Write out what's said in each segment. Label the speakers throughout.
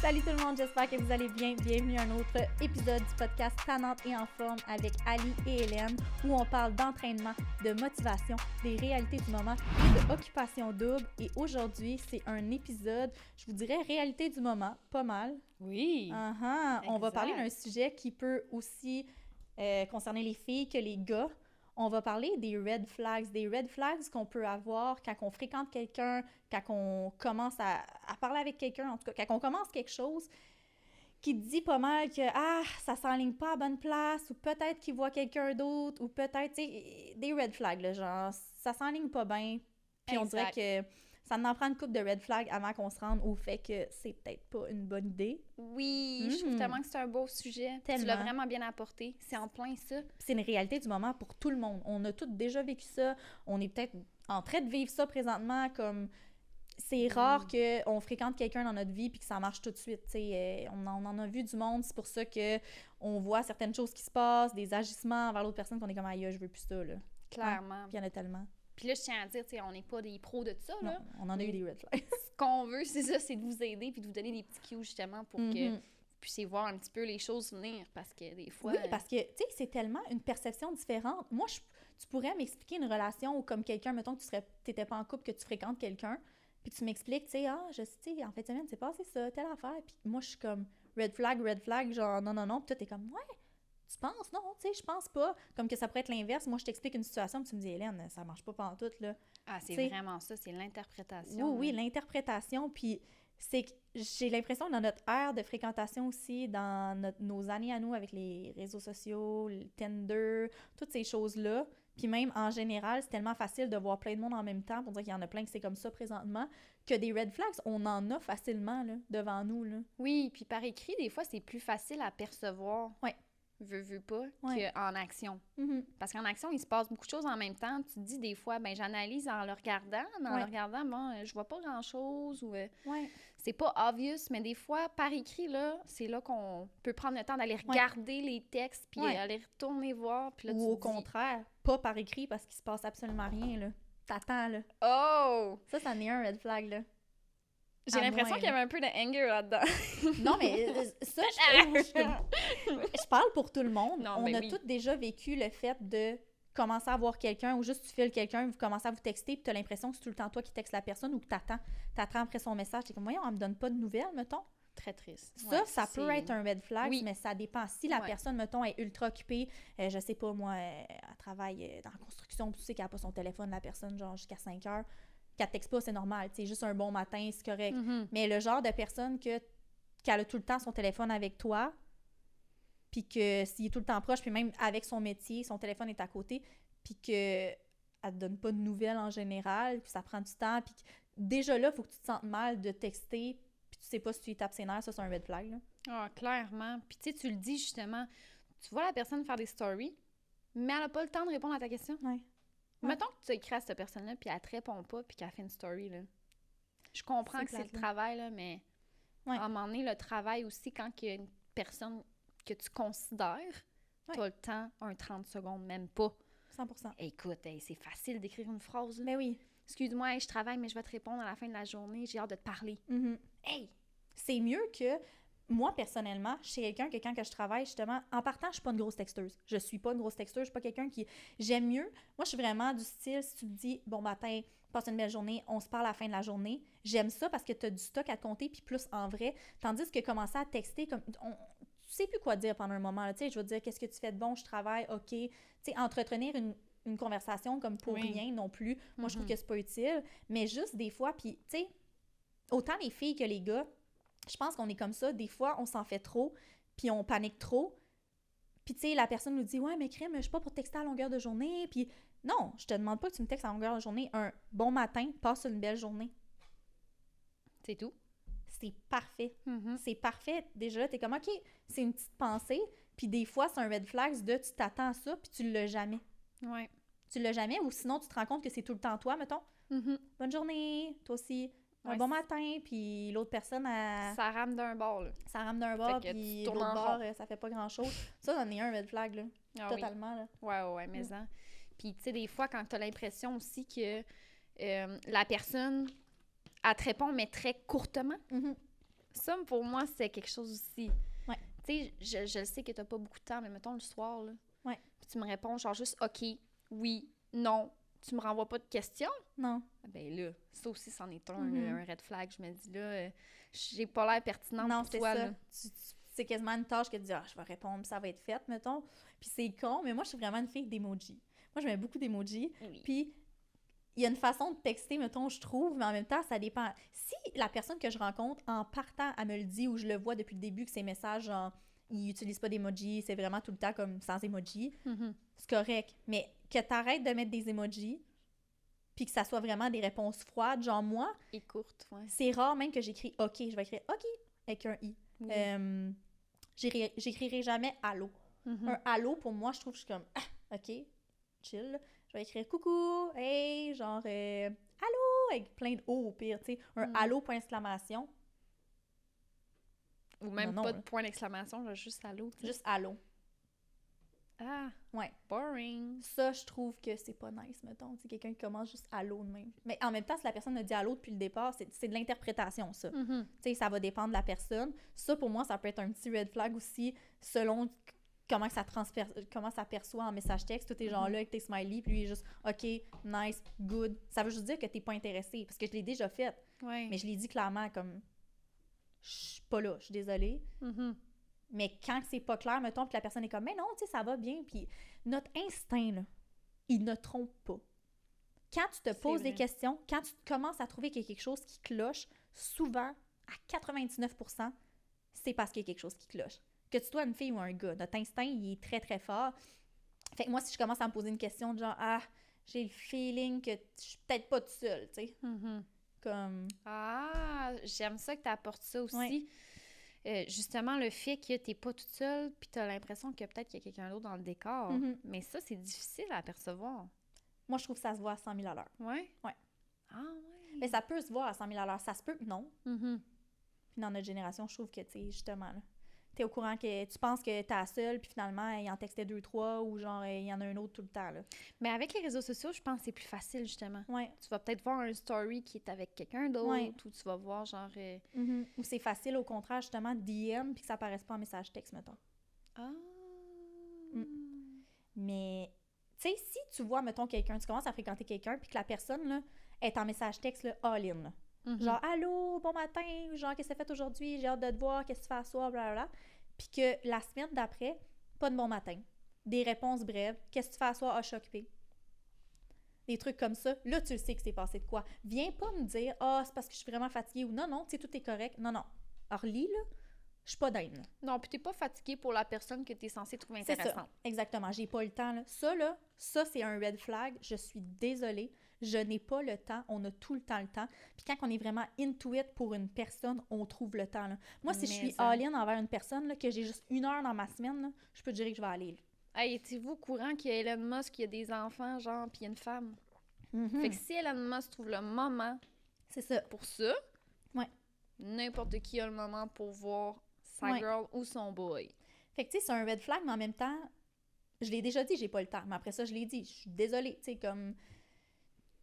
Speaker 1: Salut tout le monde, j'espère que vous allez bien. Bienvenue à un autre épisode du podcast Tannante et en forme avec Ali et Hélène, où on parle d'entraînement, de motivation, des réalités du moment et de occupation double. Et aujourd'hui, c'est un épisode, je vous dirais, réalité du moment, pas mal.
Speaker 2: Oui.
Speaker 1: On va parler d'un sujet qui peut aussi concerner les filles que les gars. On va parler des red flags qu'on peut avoir quand on fréquente quelqu'un, quand on commence à parler avec quelqu'un, en tout cas, quand on commence quelque chose qui dit pas mal que ça s'enligne pas à bonne place, ou peut-être qu'il voit quelqu'un d'autre, ou peut-être, tu sais, des red flags, là, genre, ça s'enligne pas bien, puis on dirait que ça en prend une couple de red flags avant qu'on se rende au fait que c'est peut-être pas une bonne idée.
Speaker 2: Oui, je trouve tellement que c'est un beau sujet.
Speaker 1: Tellement.
Speaker 2: Tu l'as vraiment bien apporté. C'est en plein ça.
Speaker 1: C'est une réalité du moment pour tout le monde. On a tous déjà vécu ça. On est peut-être en train de vivre ça présentement, comme c'est rare qu'on fréquente quelqu'un dans notre vie puis que ça marche tout de suite. On en a vu du monde. C'est pour ça qu'on voit certaines choses qui se passent, des agissements envers l'autre personne qu'on est comme « Aïe, je veux plus ça. » là.
Speaker 2: Clairement.
Speaker 1: Puis il y en a tellement.
Speaker 2: Puis là, je tiens à dire, on n'est pas des pros de ça,
Speaker 1: non,
Speaker 2: là.
Speaker 1: On en a eu des red flags.
Speaker 2: Ce qu'on veut, c'est ça, c'est de vous aider puis de vous donner des petits cues, justement, pour que vous puissiez voir un petit peu les choses venir, parce que des fois...
Speaker 1: Oui, parce que, tu sais, c'est tellement une perception différente. Moi, tu pourrais m'expliquer une relation où, comme quelqu'un, mettons que tu n'étais pas en couple, que tu fréquentes quelqu'un, puis tu m'expliques, tu sais, je sais, en fin de semaine, c'est passé ça, telle affaire, puis moi, je suis comme red flag, genre non, puis toi, t'es comme, ouais, tu penses? Non, tu sais, je pense pas. Comme que ça pourrait être l'inverse. Moi, je t'explique une situation, puis tu me dis, Hélène, ça marche pas pantoute, là.
Speaker 2: Ah, c'est
Speaker 1: t'sais,
Speaker 2: vraiment ça, c'est l'interprétation.
Speaker 1: Oui, l'interprétation, puis c'est que j'ai l'impression que dans notre ère de fréquentation aussi, dans nos années à nous avec les réseaux sociaux, le Tinder, toutes ces choses-là, puis même en général, c'est tellement facile de voir plein de monde en même temps, pour dire qu'il y en a plein que c'est comme ça présentement, que des red flags, on en a facilement là, devant nous. Là.
Speaker 2: Oui, puis par écrit, des fois, c'est plus facile à percevoir.
Speaker 1: Oui.
Speaker 2: Veux pas, qu'en action.
Speaker 1: Mm-hmm.
Speaker 2: Parce qu'en action, il se passe beaucoup de choses en même temps. Tu te dis des fois, j'analyse en le regardant, mais en le regardant, je vois pas grand-chose ou c'est pas obvious, mais des fois, par écrit, là, c'est là qu'on peut prendre le temps d'aller regarder les textes puis aller retourner voir. Puis là,
Speaker 1: ou au contraire, pas par écrit parce qu'il se passe absolument rien, là. T'attends, là.
Speaker 2: Oh!
Speaker 1: Ça en est un red flag, là.
Speaker 2: J'ai l'impression qu'il y avait un peu de anger là-dedans.
Speaker 1: Non, mais ça, je parle pour tout le monde.
Speaker 2: Non,
Speaker 1: on a tous déjà vécu le fait de commencer à voir quelqu'un ou juste tu files quelqu'un, vous commencez à vous texter puis tu as l'impression que c'est tout le temps toi qui textes la personne ou que t'attends après son message. T'es comme, voyons, elle me donne pas de nouvelles, mettons.
Speaker 2: Très triste.
Speaker 1: Ça peut être un red flag, mais ça dépend. Si la personne, mettons, est ultra occupée, je sais pas, moi, elle travaille dans la construction, tu sais qu'elle n'a pas son téléphone, la personne, genre jusqu'à 5 heures. Qu'elle te texte pas, c'est normal. C'est juste un bon matin, c'est correct.
Speaker 2: Mm-hmm.
Speaker 1: Mais le genre de personne qu'elle a tout le temps son téléphone avec toi, puis que s'il est tout le temps proche, puis même avec son métier, son téléphone est à côté, puis qu'elle te donne pas de nouvelles en général, puis ça prend du temps, puis déjà là, il faut que tu te sentes mal de texter, puis tu sais pas si tu lui tapes ses nerfs, ça c'est un red flag. Là.
Speaker 2: Ah, clairement. Puis tu sais, tu le dis justement, tu vois la personne faire des stories, mais elle a pas le temps de répondre à ta question.
Speaker 1: Ouais.
Speaker 2: Mettons que tu écris à cette personne-là, puis elle te répond pas, puis qu'elle fait une story, là. Je comprends que c'est le travail, là, mais à un moment donné, le travail aussi, quand il y a une personne que tu considères, tu as le temps, 30 secondes, même pas.
Speaker 1: 100%.
Speaker 2: Écoute, c'est facile d'écrire une phrase.
Speaker 1: Mais oui.
Speaker 2: Excuse-moi, je travaille, mais je vais te répondre à la fin de la journée, j'ai hâte de te parler.
Speaker 1: Mm-hmm.
Speaker 2: Hey!
Speaker 1: C'est mieux que... Moi, personnellement, je suis quelqu'un que quand je travaille, justement, en partant, je suis pas une grosse texteuse. Je suis pas une grosse texteuse, je suis pas quelqu'un qui... J'aime mieux. Moi, je suis vraiment du style, si tu me dis, bon matin, passe une belle journée, on se parle à la fin de la journée. J'aime ça parce que tu as du stock à te compter, puis plus en vrai. Tandis que commencer à texter, comme tu sais plus quoi dire pendant un moment. Tu sais, je veux dire, qu'est-ce que tu fais de bon, je travaille, OK. Tu sais, entretenir une conversation comme pour rien non plus. Moi, je trouve que c'est pas utile. Mais juste des fois, puis tu sais, autant les filles que les gars, je pense qu'on est comme ça. Des fois, on s'en fait trop, puis on panique trop. Puis, tu sais, la personne nous dit « Ouais, mais crème, je suis pas pour texter à longueur de journée. » Puis, non, je te demande pas que tu me textes à longueur de journée. Un bon matin, passe une belle journée.
Speaker 2: C'est tout.
Speaker 1: C'est parfait.
Speaker 2: Mm-hmm.
Speaker 1: C'est parfait. Déjà, t'es comme « OK, c'est une petite pensée. » Puis, des fois, c'est un red flag de tu t'attends à ça, puis tu l'as jamais.
Speaker 2: Ouais.
Speaker 1: Tu l'as jamais, ou sinon, tu te rends compte que c'est tout le temps toi, mettons.
Speaker 2: Mm-hmm.
Speaker 1: Bonne journée, toi aussi. Un bon matin, puis l'autre personne,
Speaker 2: ça rame d'un bord, là.
Speaker 1: Ça rame d'un bord, puis l'autre bord, ça fait pas grand-chose. Ça, c'en est un red flag, là. Totalement, là.
Speaker 2: Ouais, mais ça. Puis, tu sais, des fois, quand t'as l'impression aussi que la personne, elle te répond, mais très courtement, Ça, pour moi, c'est quelque chose aussi.
Speaker 1: Ouais.
Speaker 2: Tu sais, je le sais que t'as pas beaucoup de temps, mais mettons le soir, là.
Speaker 1: Ouais.
Speaker 2: Puis tu me réponds genre juste « OK, oui, non ». Tu me renvoies pas de questions?
Speaker 1: Non.
Speaker 2: Ben là, ça aussi, c'en est un,
Speaker 1: Mm-hmm.
Speaker 2: un red flag. Je me dis, là, j'ai pas l'air pertinente
Speaker 1: Non,
Speaker 2: pour
Speaker 1: c'est
Speaker 2: toi,
Speaker 1: ça.
Speaker 2: là.
Speaker 1: C'est quasiment une tâche que tu dis, je vais répondre, ça va être fait, mettons. Puis c'est con, mais moi, je suis vraiment une fille d'emoji. Moi, je mets beaucoup d'emojis.
Speaker 2: Oui.
Speaker 1: Puis il y a une façon de texter, mettons, je trouve, mais en même temps, ça dépend. Si la personne que je rencontre, en partant, elle me le dit ou je le vois depuis le début que ses messages, genre, ils n'utilisent pas d'emojis, c'est vraiment tout le temps comme sans emojis, c'est correct. Mais que tu arrêtes de mettre des emojis, puis que ça soit vraiment des réponses froides, genre moi,
Speaker 2: Et courte, ouais.
Speaker 1: c'est rare même que j'écris « OK », je vais écrire « OK » avec un « I ».
Speaker 2: Oui.
Speaker 1: J'écrirai jamais « Allô ». Un « Allô », pour moi, je trouve que je suis comme « OK, chill ». Je vais écrire « Coucou »,« Hey », genre « Allô », avec plein de O au pire, tu sais. Un « Allô », point d'exclamation.
Speaker 2: Ou même pas de point d'exclamation, là, juste « Allô ».
Speaker 1: Juste « Allô ».
Speaker 2: Ah,
Speaker 1: ouais.
Speaker 2: Boring.
Speaker 1: Ça, je trouve que c'est pas nice, mettons. Tu sais, quelqu'un qui commence juste « Allô » de même. Mais en même temps, si la personne a dit « Allô » depuis le départ, c'est de l'interprétation, ça. Tu sais, ça va dépendre de la personne. Ça, pour moi, ça peut être un petit red flag aussi, selon comment ça perçoit en message texte. Tous tes gens-là avec tes smileys, puis lui, il est juste « OK, nice, good ». Ça veut juste dire que t'es pas intéressé, parce que je l'ai déjà fait.
Speaker 2: Ouais.
Speaker 1: Mais je l'ai dit clairement, comme « Je suis pas là, je suis désolée ». Mais quand c'est pas clair, mettons, puis la personne est comme « Mais non, tu sais, ça va bien ». Puis notre instinct, là, il ne trompe pas. Quand tu te poses des questions, quand tu commences à trouver qu'il y a quelque chose qui cloche, souvent, à 99%, c'est parce qu'il y a quelque chose qui cloche. Que tu sois une fille ou un gars, notre instinct, il est très, très fort. Fait que moi, si je commence à me poser une question de genre « Ah, j'ai le feeling que je suis peut-être pas toute seule », tu sais. Comme...
Speaker 2: Ah, j'aime ça que tu apportes ça aussi.
Speaker 1: Ouais.
Speaker 2: Justement, le fait que t'es pas toute seule, puis t'as l'impression que peut-être qu'il y a quelqu'un d'autre dans le décor. Mais ça, c'est difficile à apercevoir.
Speaker 1: Moi, je trouve que ça se voit à 100 000 $.
Speaker 2: Ouais?
Speaker 1: Ouais.
Speaker 2: Ah ouais?
Speaker 1: Mais ça peut se voir à 100 000 $. Ça se peut que non.
Speaker 2: Puis
Speaker 1: dans notre génération, je trouve que, tu sais, justement, là, t'es au courant que tu penses que t'es la seule, puis finalement, il en textait 2, 3, ou genre, il y en a un autre tout le temps, là.
Speaker 2: Mais avec les réseaux sociaux, je pense que c'est plus facile, justement.
Speaker 1: Ouais.
Speaker 2: Tu vas peut-être voir un story qui est avec quelqu'un d'autre, ou tu vas voir, genre...
Speaker 1: Ou c'est facile, au contraire, justement, DM, puis que ça apparaisse pas en message texte, mettons.
Speaker 2: Ah!
Speaker 1: Mais, tu sais, si tu vois, mettons, quelqu'un, tu commences à fréquenter quelqu'un, puis que la personne, là, est en message texte, là, all-in, là. Genre, allô, bon matin, genre, qu'est-ce que tu as fait aujourd'hui? J'ai hâte de te voir, qu'est-ce que tu fais à soir, blablabla. Puis que la semaine d'après, pas de bon matin. Des réponses brèves. Qu'est-ce que tu fais à soir? Ah, je suis occupée. Des trucs comme ça. Là, tu le sais que c'est passé de quoi. Viens pas me dire, c'est parce que je suis vraiment fatiguée ou non, tu sais, tout est correct. Non. Orly, là, je suis pas dingue, là.
Speaker 2: Non, puis t'es pas fatiguée pour la personne que t'es censée trouver intéressante.
Speaker 1: C'est ça, exactement. J'ai pas le temps, là. Ça, c'est un red flag. Je suis désolée. Je n'ai pas le temps. On a tout le temps. Puis quand on est vraiment into it pour une personne, on trouve le temps, là. Moi, si je suis all-in envers une personne, là, que j'ai juste 1 heure dans ma semaine, là, je peux te dire que je vais aller, là.
Speaker 2: Hey, étiez-vous au courant qu'il y a Elon Musk, qui a des enfants, genre, puis il y a une femme? Fait que si Elon Musk trouve le moment
Speaker 1: c'est ça.
Speaker 2: Pour ça,
Speaker 1: n'importe
Speaker 2: qui a le moment pour voir sa girl ou son boy.
Speaker 1: Fait que, tu sais, c'est un red flag, mais en même temps, je l'ai déjà dit, j'ai pas le temps. Mais après ça, je l'ai dit, je suis désolée, tu sais, comme...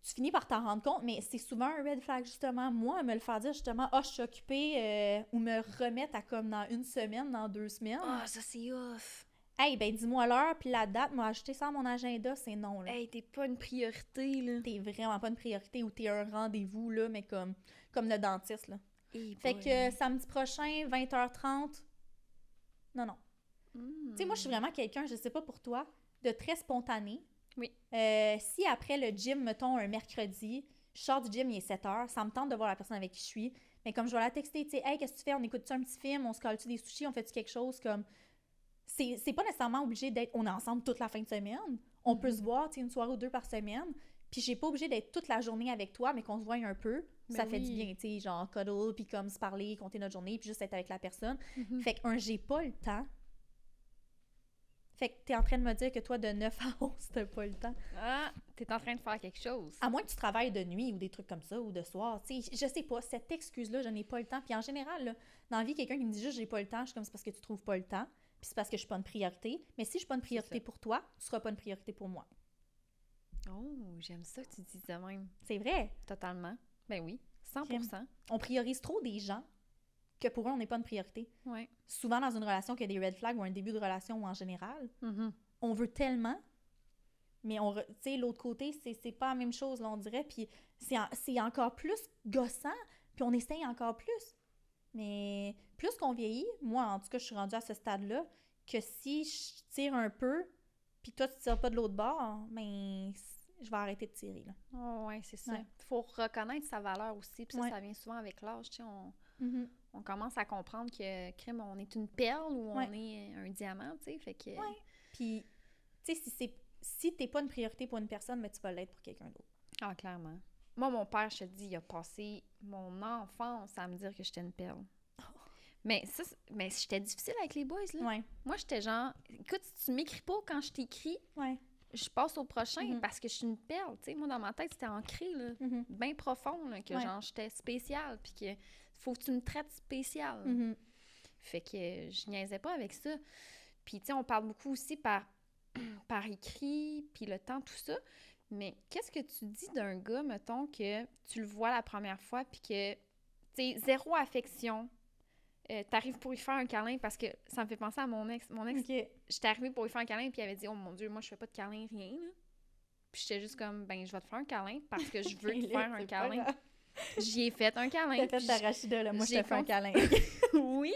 Speaker 1: Tu finis par t'en rendre compte, mais c'est souvent un red flag, justement. Moi, me le faire dire, justement, je suis occupée, ou me remettre à comme dans 1 semaine, dans 2 semaines.
Speaker 2: Ça, c'est off.
Speaker 1: Hey, ben dis-moi l'heure, puis la date, moi, ajouter ça à mon agenda, c'est non, là.
Speaker 2: Hey, t'es pas une priorité, là.
Speaker 1: T'es vraiment pas une priorité, ou t'es un rendez-vous, là, mais comme le dentiste, là.
Speaker 2: Hey,
Speaker 1: fait que samedi prochain, 20h30, non. Tu sais, moi, je suis vraiment quelqu'un, je sais pas pour toi, de très spontané.
Speaker 2: Oui.
Speaker 1: Si après le gym, mettons, un mercredi, je sors du gym, il est 7h, ça me tente de voir la personne avec qui je suis, mais comme je vais la texter, tu sais, « Hey, qu'est-ce que tu fais? On écoute-tu un petit film? On se colle-tu des sushis? On fait-tu quelque chose? » Comme... C'est pas nécessairement obligé d'être... On est ensemble toute la fin de semaine. On peut se voir, tu sais, 1 soirée ou 2 par semaine. Puis j'ai pas obligé d'être toute la journée avec toi, mais qu'on se voit un peu.
Speaker 2: Ben
Speaker 1: ça fait du bien, tu sais, genre cuddle, puis comme se parler, compter notre journée, puis juste être avec la personne. Fait que j'ai pas le temps. Fait que t'es en train de me dire que toi, de 9 à 11, t'as pas le temps.
Speaker 2: Ah, t'es en train de faire quelque chose.
Speaker 1: À moins que tu travailles de nuit ou des trucs comme ça, ou de soir. Tu sais, je sais pas, cette excuse-là, je n'ai pas le temps. Puis en général, là, dans la vie, quelqu'un qui me dit juste j'ai pas le temps, je suis comme c'est parce que tu trouves pas le temps, puis c'est parce que je suis pas une priorité. Mais si je suis pas une priorité pour toi, tu seras pas une priorité pour moi.
Speaker 2: Oh, j'aime ça que tu dis de même.
Speaker 1: C'est vrai.
Speaker 2: Totalement. Ben oui, 100%.
Speaker 1: On priorise trop des gens que pour eux, on n'est pas une priorité.
Speaker 2: Ouais.
Speaker 1: Souvent, dans une relation qui a des red flags ou un début de relation ou en général, on veut tellement, mais tu sais, l'autre côté, c'est pas la même chose, là, on dirait, puis c'est encore plus gossant, puis on essaye encore plus. Mais plus qu'on vieillit, moi, en tout cas, je suis rendue à ce stade-là, que si je tire un peu, puis toi, tu tires pas de l'autre bord, ben, je vais arrêter de tirer, là.
Speaker 2: Oh, ouais, c'est ça.
Speaker 1: Ouais.
Speaker 2: Faut reconnaître sa valeur aussi, puis
Speaker 1: Ouais.
Speaker 2: ça vient souvent avec l'âge, tu sais,
Speaker 1: Mm-hmm.
Speaker 2: on commence à comprendre que, crème, on est une perle ou
Speaker 1: Ouais.
Speaker 2: on est un diamant, tu sais, fait que...
Speaker 1: Ouais. Puis, tu sais, si t'es pas une priorité pour une personne, mais tu vas l'être pour quelqu'un d'autre.
Speaker 2: Ah, clairement. Moi, mon père, je te dis, il a passé mon enfance à me dire que j'étais une perle. Mais j'étais difficile avec les boys, là.
Speaker 1: Ouais.
Speaker 2: Moi, j'étais genre, écoute, si tu m'écris pas quand je t'écris,
Speaker 1: Ouais.
Speaker 2: je passe au prochain
Speaker 1: Mhm.
Speaker 2: parce que je suis une perle, tu sais. Moi, dans ma tête, c'était ancré, là,
Speaker 1: Mhm.
Speaker 2: bien profond, là, que
Speaker 1: Ouais.
Speaker 2: genre, j'étais spéciale, puis que faut que tu me traites spéciale.
Speaker 1: Mhm.
Speaker 2: Fait que je niaisais pas avec ça. Puis, tu sais, on parle beaucoup aussi par écrit, puis le temps, tout ça. Mais qu'est-ce que tu dis d'un gars, mettons, que tu le vois la première fois, puis que, tu sais, zéro affection, t'arrives pour lui faire un câlin, parce que ça me fait penser à mon ex. Mon ex,
Speaker 1: OK.
Speaker 2: j'étais arrivée pour lui faire un câlin, puis il avait dit « Oh mon Dieu, moi, je fais pas de câlin, rien, là. » Puis j'étais juste comme « Ben, je vais te faire un câlin, parce que je veux te faire un câlin. » J'y ai fait un câlin.
Speaker 1: T'as fait d'arachida, là. Moi, je
Speaker 2: j'ai
Speaker 1: te fais un câlin.
Speaker 2: Oui,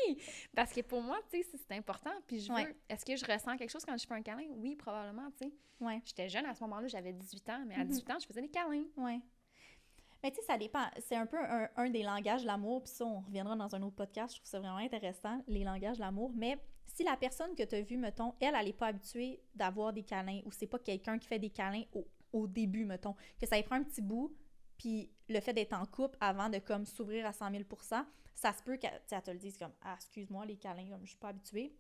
Speaker 2: parce que pour moi, tu sais, c'est important. Puis je veux...
Speaker 1: Ouais.
Speaker 2: Est-ce que je ressens quelque chose quand je fais un câlin? Oui, probablement, tu sais.
Speaker 1: Ouais.
Speaker 2: J'étais jeune à ce moment-là, j'avais 18 ans, mais à 18 ans, je faisais des câlins.
Speaker 1: Ouais. Mais tu sais, ça dépend. C'est un peu un des langages de l'amour, puis ça, on reviendra dans un autre podcast. Je trouve ça vraiment intéressant, les langages de l'amour. Mais si la personne que tu as vue, mettons, elle n'est pas habituée d'avoir des câlins, ou c'est pas quelqu'un qui fait des câlins au début, mettons, que ça y prend un petit bout, puis le fait d'être en couple avant de comme s'ouvrir à 100 000 %, ça se peut qu'elle te le dise comme « Ah, excuse-moi, les câlins, comme je suis pas habituée ».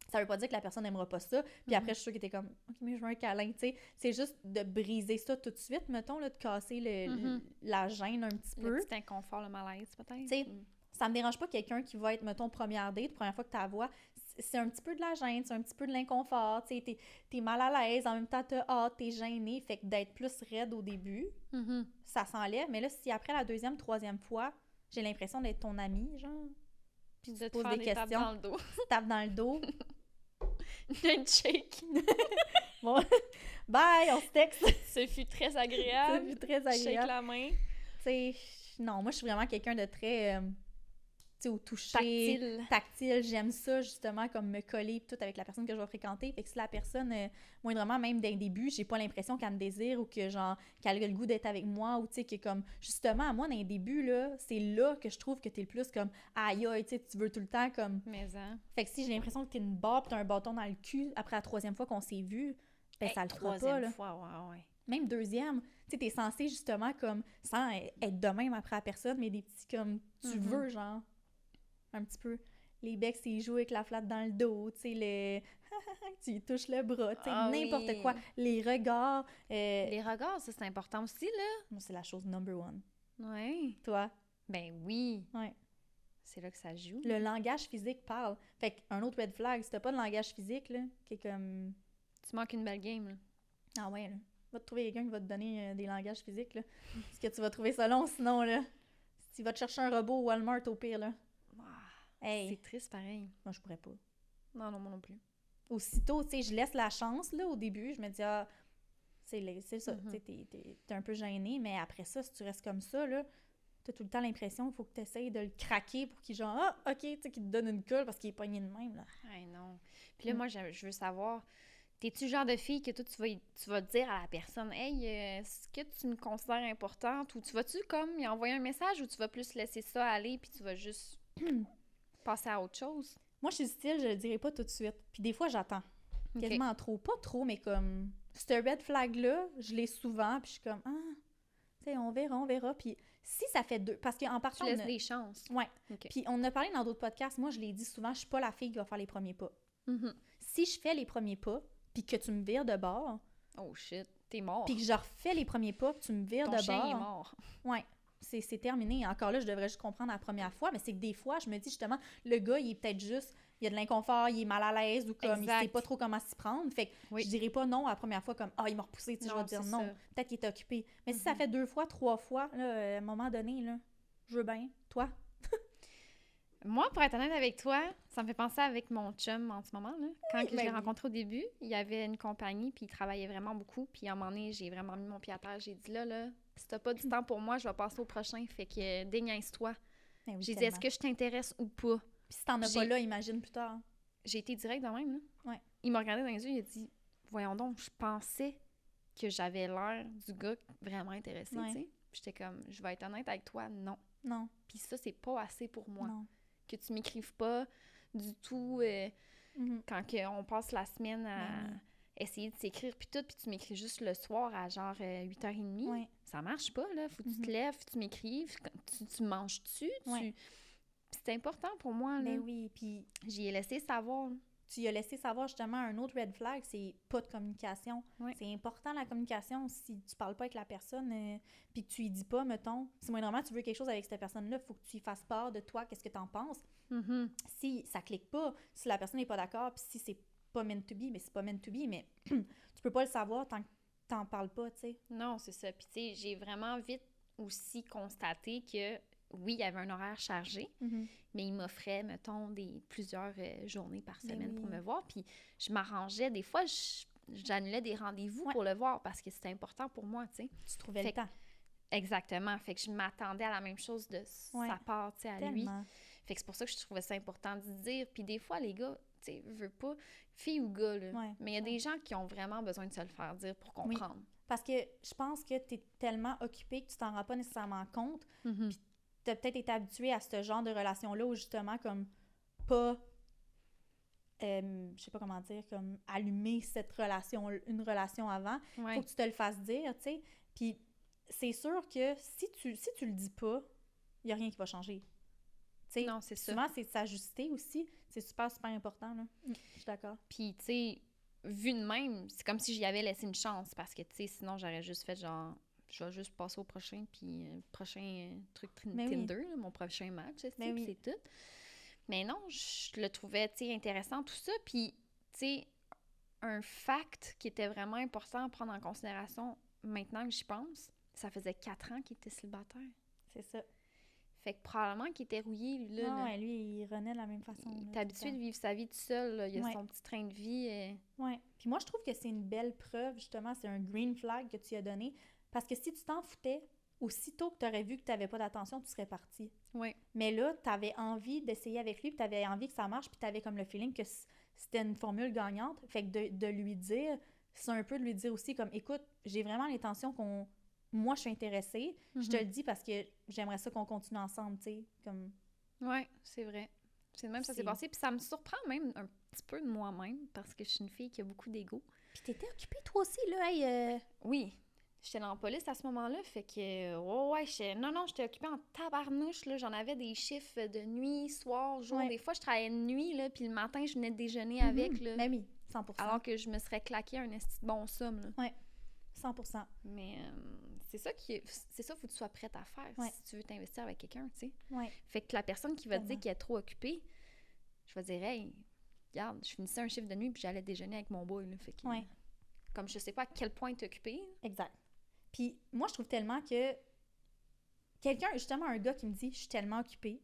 Speaker 1: Ça veut pas dire que la personne n'aimera pas ça. Puis après, je suis sûre que t'es comme « Ok, mais je veux un câlin », tu sais. C'est juste de briser ça tout de suite, mettons, là, de casser la gêne un petit peu.
Speaker 2: Le petit inconfort, le malaise, peut-être.
Speaker 1: Tu sais, ça me dérange pas quelqu'un qui va être, mettons, première date, première fois que tu la vois, c'est un petit peu de la gêne, c'est un petit peu de l'inconfort, tu sais, t'es mal à l'aise, en même temps t'as hâte, t'es gêné, fait que d'être plus raide au début, ça s'enlève, mais là, si après la deuxième, troisième fois, j'ai l'impression d'être ton ami, genre, puis tu
Speaker 2: de
Speaker 1: te
Speaker 2: te
Speaker 1: poses
Speaker 2: faire
Speaker 1: des
Speaker 2: des tapes
Speaker 1: questions,
Speaker 2: dans le dos.
Speaker 1: tu te tapes dans le dos,
Speaker 2: Un shake.
Speaker 1: bon, bye, on se texte,
Speaker 2: Ce fut très
Speaker 1: ça
Speaker 2: agréable.
Speaker 1: fut très
Speaker 2: Shake
Speaker 1: agréable,
Speaker 2: la main.
Speaker 1: tu sais, non, moi, je suis vraiment quelqu'un de très... tu sais, au toucher, tactile, j'aime ça justement comme me coller tout avec la personne que je vais fréquenter, fait que si la personne moindrement même dès le début, j'ai pas l'impression qu'elle me désire ou que genre qu'elle a le goût d'être avec moi ou tu sais que comme justement moi dans les débuts là, c'est là que je trouve que t'es le plus comme aïe aïe, tu sais, tu veux tout le temps comme
Speaker 2: Mais hein.
Speaker 1: fait que si j'ai l'impression que t'es une barre pis t'as un bâton dans le cul après la troisième fois qu'on s'est vu, ben ça le fera pas
Speaker 2: Troisième
Speaker 1: là.
Speaker 2: fois, ouais.
Speaker 1: Même deuxième, tu sais, t'es censé justement comme sans être de même après la personne, mais des petits comme tu veux genre un petit peu les becs, c'est jouer avec la flatte dans le dos, tu sais, tu lui touches le bras, tu sais, n'importe quoi. Les regards.
Speaker 2: Les regards, ça, c'est important aussi, là.
Speaker 1: Moi, c'est la chose number one.
Speaker 2: Ouais.
Speaker 1: Toi?
Speaker 2: Ben oui.
Speaker 1: Ouais.
Speaker 2: C'est là que ça joue.
Speaker 1: Le langage physique parle. Fait qu'un autre red flag, si t'as pas de langage physique, là, qui est comme...
Speaker 2: Tu manques une belle game, là.
Speaker 1: Ah ouais, là. Va te trouver quelqu'un qui va te donner des langages physiques, là. Parce que tu vas trouver ça long, sinon, là. Tu vas te chercher un robot au Walmart, au pire, là. Hey.
Speaker 2: C'est triste, pareil.
Speaker 1: Moi, je pourrais pas.
Speaker 2: Non, moi non plus.
Speaker 1: Aussitôt, tu sais, je laisse la chance, là, au début. Je me dis, ah, c'est ça. Tu sais, t'es un peu gêné, mais après ça, si tu restes comme ça, là, t'as tout le temps l'impression qu'il faut que tu essayes de le craquer pour qu'il, genre, ah, OK, tu sais, qu'il te donne une colle parce qu'il est pogné de même, là.
Speaker 2: Hey, non. Puis là, moi, je veux savoir, t'es-tu le genre de fille que toi, tu vas dire à la personne, hey, est-ce que tu me considères importante? Ou tu vas-tu, comme, lui envoyer un message ou tu vas plus laisser ça aller puis tu vas juste passer à autre chose?
Speaker 1: Moi, je suis du style, je le dirai pas tout de suite. Puis des fois, j'attends. Quasiment trop. Pas trop, mais comme... Ce red flag-là, je l'ai souvent, puis je suis comme, ah, tu sais, on verra. Puis si ça fait deux... Parce qu'en partant...
Speaker 2: Tu laisses des chances.
Speaker 1: Ouais.
Speaker 2: Okay.
Speaker 1: Puis on en a parlé dans d'autres podcasts. Moi, je l'ai dit souvent, je suis pas la fille qui va faire les premiers pas.
Speaker 2: Mm-hmm.
Speaker 1: Si je fais les premiers pas, puis que tu me vires de bord...
Speaker 2: Oh shit, t'es mort.
Speaker 1: Puis que je refais les premiers pas, puis tu me vires de bord...
Speaker 2: Ton chien est mort.
Speaker 1: Ouais. C'est terminé. Encore là, je devrais juste comprendre la première fois, mais c'est que des fois, je me dis justement, le gars, il est peut-être juste, il a de l'inconfort, il est mal à l'aise ou comme il sait pas trop comment s'y prendre. Fait que je dirais pas non à la première fois comme, ah, il m'a repoussé, tu sais, je vais dire non. Peut-être qu'il est occupé. Mais si ça fait 2 fois, 3 fois, là, à un moment donné, là, je veux bien. Toi?
Speaker 2: Moi, pour être honnête avec toi, ça me fait penser avec mon chum en ce moment. Là. Quand je l'ai rencontré au début, il y avait une compagnie, puis il travaillait vraiment beaucoup. Puis à un moment donné, j'ai vraiment mis mon pied à terre. J'ai dit là, si t'as pas du temps pour moi, je vais passer au prochain. Fait que déniaise-toi.
Speaker 1: Oui,
Speaker 2: J'ai dit, est-ce que je t'intéresse ou pas?
Speaker 1: Puis si t'en as pas là, imagine plus tard.
Speaker 2: J'ai été direct de même. Là.
Speaker 1: Ouais.
Speaker 2: Il m'a regardé dans les yeux, il a dit, voyons donc, je pensais que j'avais l'air du gars vraiment intéressé, tu sais. J'étais comme, je vais être honnête avec toi, non.
Speaker 1: Non.
Speaker 2: Puis ça, c'est pas assez pour moi.
Speaker 1: Non.
Speaker 2: Que tu m'écrives pas du tout quand on passe la semaine à essayer de s'écrire puis tout, puis tu m'écris juste le soir à genre 8h30. Ça marche pas, là. Faut que tu te lèves, tu m'écrives, tu manges-tu? C'est important pour moi, là.
Speaker 1: Mais oui, puis...
Speaker 2: J'y ai laissé savoir.
Speaker 1: Tu y as laissé savoir justement un autre red flag, c'est pas de communication. C'est important la communication. Si tu parles pas avec la personne puis que tu lui dis pas, mettons, si moindrement tu veux quelque chose avec cette personne-là, il faut que tu lui fasses part de toi, qu'est-ce que tu en penses. Si ça clique pas, si la personne n'est pas d'accord, puis si c'est pas meant to be, mais c'est pas meant to be, mais tu peux pas le savoir tant que t'en parles pas, tu sais.
Speaker 2: Non, c'est ça. Puis tu sais, j'ai vraiment vite aussi constaté que oui, il y avait un horaire chargé, mais il m'offrait, mettons, plusieurs journées par semaine pour me voir. Puis je m'arrangeais. Des fois, j'annulais des rendez-vous pour le voir parce que c'était important pour moi, tu sais.
Speaker 1: Tu trouvais le temps.
Speaker 2: Exactement. Fait que je m'attendais à la même chose de sa part, tu sais, à lui. Fait que c'est pour ça que je trouvais ça important de dire. Puis des fois, les gars, tu sais, veux pas, fille ou gars, là, mais il y a des gens qui ont vraiment besoin de se le faire dire pour comprendre. Oui.
Speaker 1: Parce que je pense que tu es tellement occupé que tu t'en rends pas nécessairement compte. Puis tu as peut-être été habitué à ce genre de relation-là où justement, comme pas, je sais pas comment dire, comme allumer une relation avant. Il faut que tu te le fasses dire, tu sais. Puis c'est sûr que si tu le dis pas, il y a rien qui va changer. T'sais,
Speaker 2: non, c'est ça.
Speaker 1: Souvent, c'est de s'ajuster aussi. C'est super, super important, là. Je suis d'accord.
Speaker 2: Puis, tu sais, vu de même, c'est comme si j'y avais laissé une chance parce que, tu sais, sinon, j'aurais juste fait genre... Je vais juste passer au prochain, puis prochain truc Tinder, là, mon prochain match, c'est tout. Mais non, je le trouvais, tu sais, intéressant, tout ça. Puis, tu sais, un fact qui était vraiment important à prendre en considération, maintenant que j'y pense, ça faisait 4 ans qu'il était célibataire.
Speaker 1: C'est ça.
Speaker 2: Fait que probablement qu'il était rouillé, lui, là.
Speaker 1: Non,
Speaker 2: là.
Speaker 1: lui, il renaît de la même façon.
Speaker 2: Il est habitué de vivre sa vie tout seul, là. Il a son petit train de vie.
Speaker 1: Oui. Puis moi, je trouve que c'est une belle preuve, justement, c'est un green flag que tu as donné. Parce que si tu t'en foutais, aussitôt que tu aurais vu que tu n'avais pas d'attention, tu serais parti.
Speaker 2: Oui.
Speaker 1: Mais là, tu avais envie d'essayer avec lui, puis tu avais envie que ça marche, puis tu avais comme le feeling que c'était une formule gagnante. Fait que de lui dire, c'est un peu de lui dire aussi comme, écoute, j'ai vraiment l'intention qu'on... Moi, je suis intéressée. Je te le dis parce que j'aimerais ça qu'on continue ensemble, tu sais, comme...
Speaker 2: Oui, c'est vrai. C'est de même ça s'est passé. Puis ça me surprend même un petit peu de moi-même parce que je suis une fille qui a beaucoup d'ego.
Speaker 1: Puis t'étais occupée toi aussi, là, hey,
Speaker 2: Oui. J'étais dans la police à ce moment-là, fait que, j'étais occupée en tabarnouche, là, j'en avais des chiffres de nuit, soir, jour, des fois, je travaillais de nuit, là, puis le matin, je venais de déjeuner avec, là.
Speaker 1: Ben oui, 100%.
Speaker 2: Alors que je me serais claqué un esti de bon somme, là.
Speaker 1: Oui, 100%.
Speaker 2: Mais c'est ça, faut que tu sois prête à faire si tu veux t'investir avec quelqu'un, tu sais.
Speaker 1: Ouais.
Speaker 2: Fait que la personne qui va te dire qu'elle est trop occupée, je vais dire, hey, regarde, je finissais un chiffre de nuit, puis j'allais déjeuner avec mon boy, là, fait que... Comme je sais pas à quel point t'es occupée.
Speaker 1: Exact. Puis moi, je trouve tellement que quelqu'un, justement, un gars qui me dit « Je suis tellement occupée »,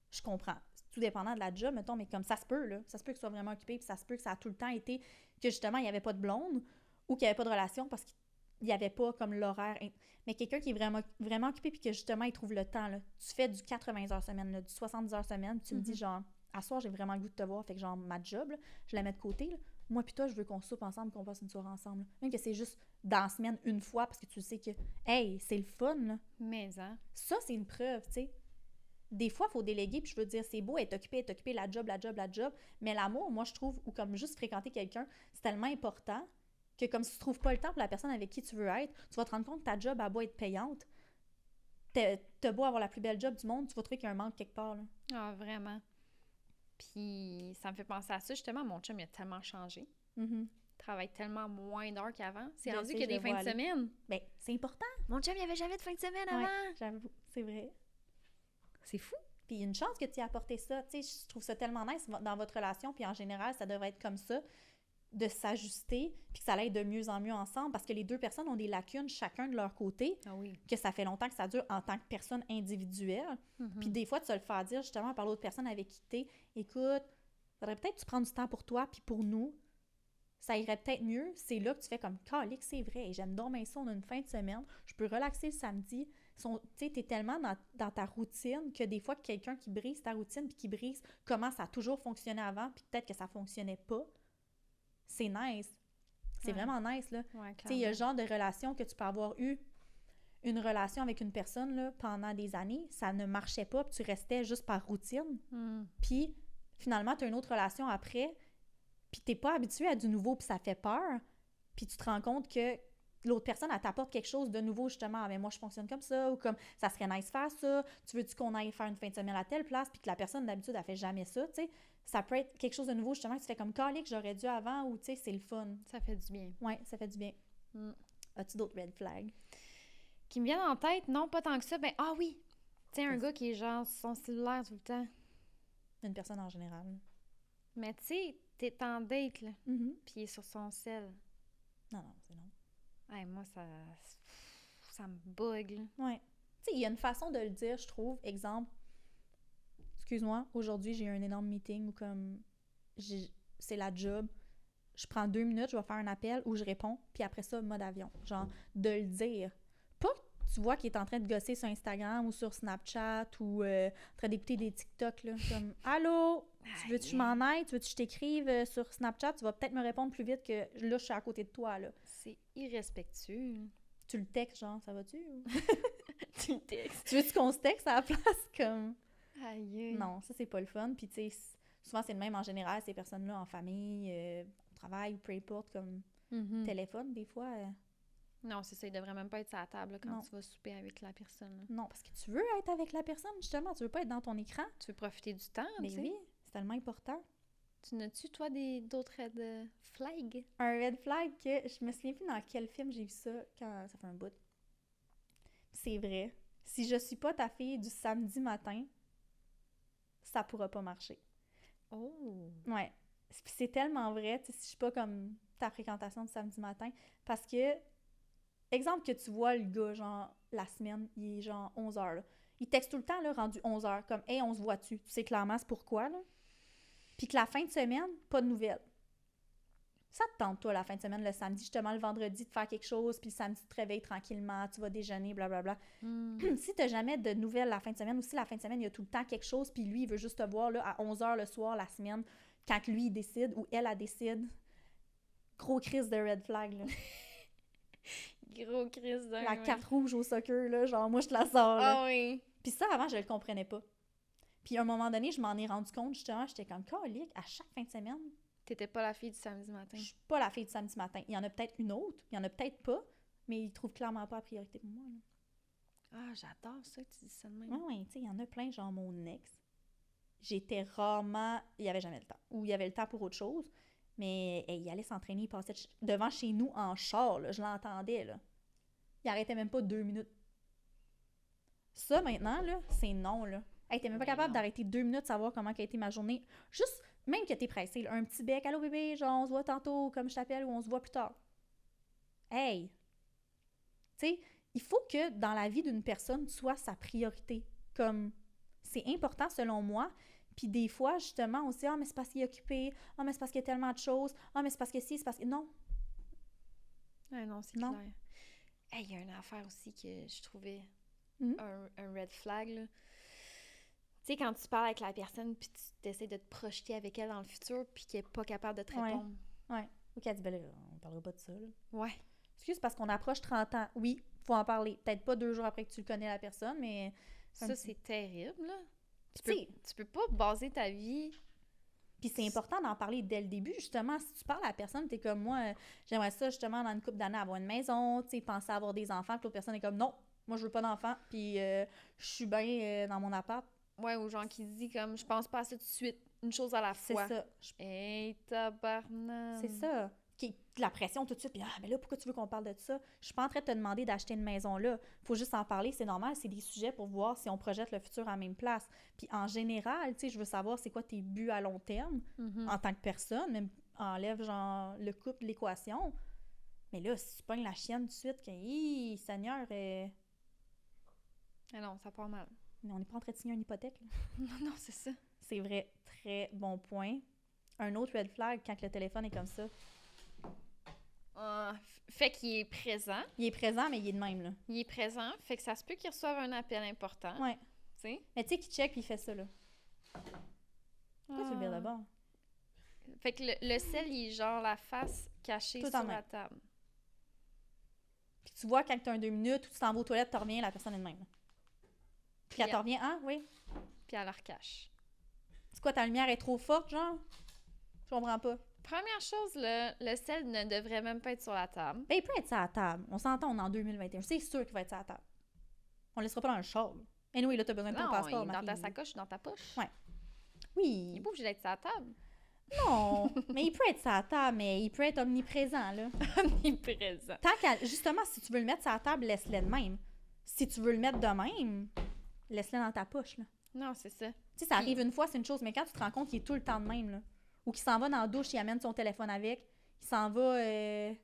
Speaker 1: je comprends. C'est tout dépendant de la job, mettons, mais comme ça se peut, là. Ça se peut qu'il soit vraiment occupé, puis ça se peut que ça a tout le temps été que, justement, il n'y avait pas de blonde ou qu'il n'y avait pas de relation parce qu'il n'y avait pas comme l'horaire. Mais quelqu'un qui est vraiment, vraiment occupé puis que, justement, il trouve le temps, là. Tu fais du 80 heures semaine, là, du 70 heures semaine, puis tu me dis, genre, à soir, j'ai vraiment le goût de te voir, fait que, genre, ma job, là, je la mets de côté, là. Moi puis toi, je veux qu'on soupe ensemble, qu'on passe une soirée ensemble. Là. Même que c'est juste dans la semaine une fois parce que tu sais que, hey, c'est le fun, là.
Speaker 2: Mais, hein.
Speaker 1: Ça, c'est une preuve, tu sais. Des fois, il faut déléguer, puis je veux dire, c'est beau être occupé, la job, mais l'amour, moi, je trouve, ou comme juste fréquenter quelqu'un, c'est tellement important que comme si tu trouves pas le temps pour la personne avec qui tu veux être, tu vas te rendre compte que ta job, elle doit être payante. T'as beau avoir la plus belle job du monde, tu vas trouver qu'il y a un manque quelque part, là.
Speaker 2: Ah, vraiment. Puis ça me fait penser à ça, justement, mon chum, il a tellement changé.
Speaker 1: Il
Speaker 2: travaille tellement moins d'heures qu'avant. C'est
Speaker 1: Je
Speaker 2: rendu
Speaker 1: sais,
Speaker 2: qu'il y a des fins de semaine.
Speaker 1: Ben, c'est important.
Speaker 2: Mon chum, il n'y avait jamais de fin de semaine avant.
Speaker 1: J'avoue, c'est vrai.
Speaker 2: C'est fou.
Speaker 1: Puis une chance que tu aies apporté ça. Tu sais, je trouve ça tellement nice dans votre relation, puis en général, ça devrait être comme ça. de s'ajuster, puis que ça aille de mieux en mieux ensemble, parce que les deux personnes ont des lacunes chacun de leur côté, que ça fait longtemps que ça dure en tant que personne individuelle. Puis des fois, tu vas le faire dire justement par l'autre personne avec qui t'es, écoute, faudrait peut-être que tu prennes du temps pour toi, puis pour nous, ça irait peut-être mieux. C'est là que tu fais comme, calique, c'est vrai, j'aime dormir ça, on a une fin de semaine, je peux relaxer le samedi. Tu sais, t'es tellement dans ta routine que des fois, quelqu'un qui brise ta routine, puis qui brise comment ça a toujours fonctionné avant, puis peut-être que ça fonctionnait pas, c'est nice. C'est vraiment nice, là.
Speaker 2: Ouais,
Speaker 1: tu sais, il y a le genre de relation que tu peux avoir eu une relation avec une personne, là, pendant des années, ça ne marchait pas, puis tu restais juste par routine. Puis, finalement, tu as une autre relation après, puis t'es pas habitué à du nouveau, puis ça fait peur. Puis tu te rends compte que l'autre personne, elle t'apporte quelque chose de nouveau, justement. Ah, mais moi, je fonctionne comme ça, ou comme, ça serait nice faire ça. Tu veux-tu qu'on aille faire une fin de semaine à telle place, puis que la personne, d'habitude, elle fait jamais ça, tu sais. Ça peut être quelque chose de nouveau, justement, que tu fais comme calique, j'aurais dû avant, ou tu sais, c'est le fun.
Speaker 2: Ça fait du bien.
Speaker 1: Ouais, ça fait du bien. As-tu d'autres red flags?
Speaker 2: Qui me viennent en tête? Non, pas tant que ça. Ben, ah oui! Tu sais, un gars qui est genre sur son cellulaire tout le temps.
Speaker 1: Une personne en général.
Speaker 2: Mais tu sais, t'es en date, là, puis il est sur son cell.
Speaker 1: Non, c'est non.
Speaker 2: Hey, moi, ça me bug, là.
Speaker 1: Ouais. Tu sais, il y a une façon de le dire, je trouve. Exemple, excuse-moi, aujourd'hui, j'ai eu un énorme meeting où comme c'est la job. Je prends 2 minutes, je vais faire un appel où je réponds, puis après ça, mode avion. Genre, de le dire. Pas que tu vois qu'il est en train de gosser sur Instagram ou sur Snapchat ou en train d'écouter des TikTok, là, comme « Allô, tu veux-tu que je m'en aille? Tu veux-tu que je t'écrive sur Snapchat? Tu vas peut-être me répondre plus vite que là, je suis à côté de toi, là. »
Speaker 2: C'est irrespectueux.
Speaker 1: Tu le textes, genre, ça va-tu?
Speaker 2: Tu le textes.
Speaker 1: Tu veux-tu qu'on se texte à la place, comme...
Speaker 2: Aïe.
Speaker 1: Non, ça, c'est pas le fun. Puis, tu sais, souvent, c'est le même en général, ces personnes-là, en famille, au travail, ou peu importe, comme téléphone, des fois.
Speaker 2: Non, c'est ça, il devrait même pas être sur la table là, quand
Speaker 1: Non.
Speaker 2: tu vas souper avec la personne. Là.
Speaker 1: Non, parce que tu veux être avec la personne, justement. Tu veux pas être dans ton écran.
Speaker 2: Tu veux profiter du temps,
Speaker 1: Mais
Speaker 2: tu sais.
Speaker 1: oui, c'est tellement important.
Speaker 2: Tu n'as-tu, toi, d'autres red flags?
Speaker 1: Un red flag que je me souviens plus dans quel film j'ai vu ça quand ça fait un bout. C'est vrai. Si je suis pas ta fille du samedi matin, ça pourra pas marcher.
Speaker 2: Oh!
Speaker 1: Ouais. Puis c'est tellement vrai, tu sais, si je suis pas comme ta fréquentation du samedi matin. Parce que, exemple que tu vois le gars, genre, la semaine, il est genre 11h, là. Il texte tout le temps, là, rendu 11h, comme « Hey, on se voit-tu? » Tu sais clairement c'est pourquoi, là. Puis que la fin de semaine, pas de nouvelles. Ça te tente, toi, la fin de semaine, le samedi, justement, le vendredi, de faire quelque chose, puis le samedi, tu te réveilles tranquillement, tu vas déjeuner, blablabla. Si t'as jamais de nouvelles la fin de semaine, ou si la fin de semaine, il y a tout le temps quelque chose, puis lui, il veut juste te voir, là, à 11h le soir, la semaine, quand lui, il décide, ou elle, décide, gros crise de red flag, là.
Speaker 2: Gros crise de...
Speaker 1: La carte rouge au soccer, là, genre, moi, je te la sors, là.
Speaker 2: Ah oui!
Speaker 1: Puis ça, avant, je le comprenais pas. Puis à un moment donné, je m'en ai rendu compte, justement, j'étais comme, calique, à chaque fin de semaine,
Speaker 2: T'étais pas la fille du samedi matin.
Speaker 1: je suis pas la fille du samedi matin. Il y en a peut-être une autre, il y en a peut-être pas, mais il trouve clairement pas la priorité pour moi, là.
Speaker 2: Ah, j'adore ça que tu dis ça de même.
Speaker 1: Oui, tu sais, il y en a plein, genre mon ex. J'étais rarement... Il y avait jamais le temps. Ou il y avait le temps pour autre chose, mais il allait s'entraîner, il passait devant chez nous en char, là, je l'entendais, là. Il arrêtait même pas 2 minutes. Ça, maintenant, là, c'est non, là. Hey, t'es même pas capable d'arrêter 2 minutes, savoir comment a été ma journée. Juste, même que t'es pressé, là, un petit bec, allô bébé, genre on se voit tantôt, comme je t'appelle, ou on se voit plus tard. Hey! Tu sais, il faut que dans la vie d'une personne, tu sois sa priorité. Comme, c'est important selon moi. Puis des fois, justement, on se dit, ah, mais c'est parce qu'il est occupé, ah, mais c'est parce qu'il y a tellement de choses, ah, mais c'est parce que si, c'est parce que. Non.
Speaker 2: Ah non, c'est
Speaker 1: Non.
Speaker 2: clair. Hey, il y a une affaire aussi que je trouvais
Speaker 1: Mhm.
Speaker 2: un red flag, là. Tu sais, quand tu parles avec la personne, puis tu essaies de te projeter avec elle dans le futur, puis qu'elle n'est pas capable de te
Speaker 1: Ouais.
Speaker 2: répondre.
Speaker 1: Ouais. Ok, elle dit, ben là, on parlera pas de ça, là.
Speaker 2: Ouais.
Speaker 1: Excuse, parce qu'on approche 30 ans. Oui, faut en parler. Peut-être pas 2 jours après que tu le connais la personne, mais.
Speaker 2: Ça, c'est terrible, là.
Speaker 1: Tu sais,
Speaker 2: Tu peux pas baser ta vie...
Speaker 1: puis c'est important d'en parler dès le début, justement. Si tu parles à la personne, t'es comme moi, j'aimerais ça, justement, dans une couple d'années, avoir une maison, tu sais, penser à avoir des enfants, puis l'autre personne est comme, non, moi, je veux pas d'enfants, puis je suis bien dans mon appart.
Speaker 2: Ouais, aux gens qui disent comme, je pense pas à ça tout de suite, une chose à la
Speaker 1: C'est
Speaker 2: fois.
Speaker 1: ça.
Speaker 2: Hey, tabarnak!
Speaker 1: C'est ça. La pression tout de suite, puis ah, mais là, pourquoi tu veux qu'on parle de ça? Je suis pas en train de te demander d'acheter une maison là. Faut juste en parler, c'est normal, c'est des sujets pour voir si on projette le futur à la même place. Puis en général, tu sais, je veux savoir c'est quoi tes buts à long terme en tant que personne, même enlève, genre, le couple de l'équation. Mais là, si tu pognes la chienne tout de suite, que, hi, Seigneur,
Speaker 2: Ah non, ça part mal.
Speaker 1: mais on n'est pas en train de signer une hypothèque, là.
Speaker 2: Non, c'est ça.
Speaker 1: C'est vrai, très bon point. Un autre red flag, quand le téléphone est comme ça.
Speaker 2: Fait qu'il est présent.
Speaker 1: Il est présent, mais il est de même, là.
Speaker 2: Il est présent, fait que ça se peut qu'il reçoive un appel important.
Speaker 1: Ouais.
Speaker 2: Tu sais?
Speaker 1: Mais tu sais qu'il check puis il fait ça, là. Pourquoi tu le vires d'abord?
Speaker 2: Fait que le sel, il est genre la face cachée
Speaker 1: Tout
Speaker 2: sur
Speaker 1: en main.
Speaker 2: la table.
Speaker 1: Puis tu vois, quand tu as 2 minutes ou tu t'en vas aux toilettes, tu reviens, la personne est de même. Puis quand tu reviens, ah, oui.
Speaker 2: Puis elle la recache.
Speaker 1: C'est quoi, ta lumière est trop forte, genre? Je comprends pas.
Speaker 2: Première chose, là, le sel ne devrait même pas être sur la table.
Speaker 1: Ben, il peut être sur la table. On s'entend, on est en 2021. C'est sûr qu'il va être sur la table. On le laissera pas dans le char. Anyway, là, t'as besoin de ton
Speaker 2: Non,
Speaker 1: passeport,
Speaker 2: il est
Speaker 1: ma
Speaker 2: dans
Speaker 1: fille.
Speaker 2: ta sacoche ou dans ta poche.
Speaker 1: Ouais.
Speaker 2: Il
Speaker 1: Oui.
Speaker 2: n'est pas obligé d'être sur la table.
Speaker 1: Non, mais il peut être sur la table, mais il peut être omniprésent, là.
Speaker 2: Omniprésent.
Speaker 1: Tant qu'à... Justement, si tu veux le mettre sur la table, laisse-le de même. Si tu veux le mettre de même, laisse-le dans ta poche, là.
Speaker 2: Non, c'est ça.
Speaker 1: Tu sais, ça arrive une fois, c'est une chose, mais quand tu te rends compte qu'il est tout le temps de même, là, ou qu'il s'en va dans la douche, il amène son téléphone avec, il s'en va, je